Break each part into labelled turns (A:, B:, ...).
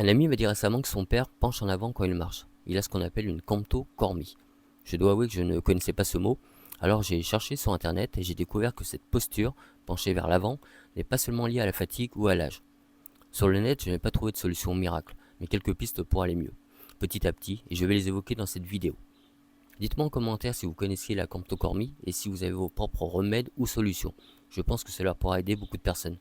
A: Un ami m'a dit récemment que son père penche en avant quand il marche. Il a ce qu'on appelle une camptocormie. Je dois avouer que je ne connaissais pas ce mot, alors j'ai cherché sur internet et j'ai découvert que cette posture, penchée vers l'avant, n'est pas seulement liée à la fatigue ou à l'âge. Sur le net, je n'ai pas trouvé de solution miracle, mais quelques pistes pour aller mieux, petit à petit, et je vais les évoquer dans cette vidéo. Dites-moi en commentaire si vous connaissiez la camptocormie et si vous avez vos propres remèdes ou solutions. Je pense que cela pourra aider beaucoup de personnes.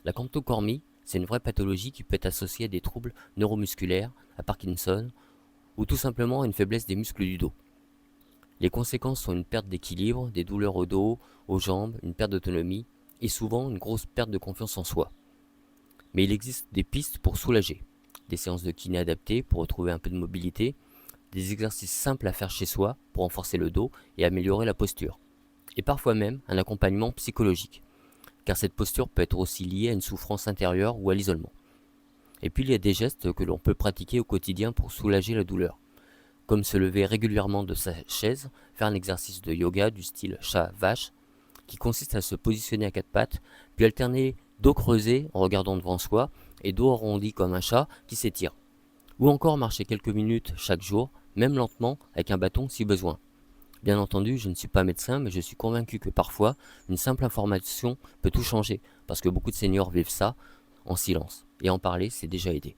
A: La camptocormie, c'est une vraie pathologie qui peut être associée à des troubles neuromusculaires, à Parkinson, ou tout simplement à une faiblesse des muscles du dos. Les conséquences sont une perte d'équilibre, des douleurs au dos, aux jambes, une perte d'autonomie, et souvent une grosse perte de confiance en soi. Mais il existe des pistes pour soulager. Des séances de kiné adaptées pour retrouver un peu de mobilité, des exercices simples à faire chez soi pour renforcer le dos et améliorer la posture. Et parfois même un accompagnement psychologique, car cette posture peut être aussi liée à une souffrance intérieure ou à l'isolement. Et puis il y a des gestes que l'on peut pratiquer au quotidien pour soulager la douleur, comme se lever régulièrement de sa chaise, faire un exercice de yoga du style chat-vache, qui consiste à se positionner à quatre pattes, puis alterner dos creusé en regardant devant soi et dos arrondi comme un chat qui s'étire. Ou encore marcher quelques minutes chaque jour, même lentement, avec un bâton si besoin. Bien entendu, je ne suis pas médecin, mais je suis convaincu que parfois, une simple information peut tout changer, parce que beaucoup de seniors vivent ça en silence, et en parler, c'est déjà aidé.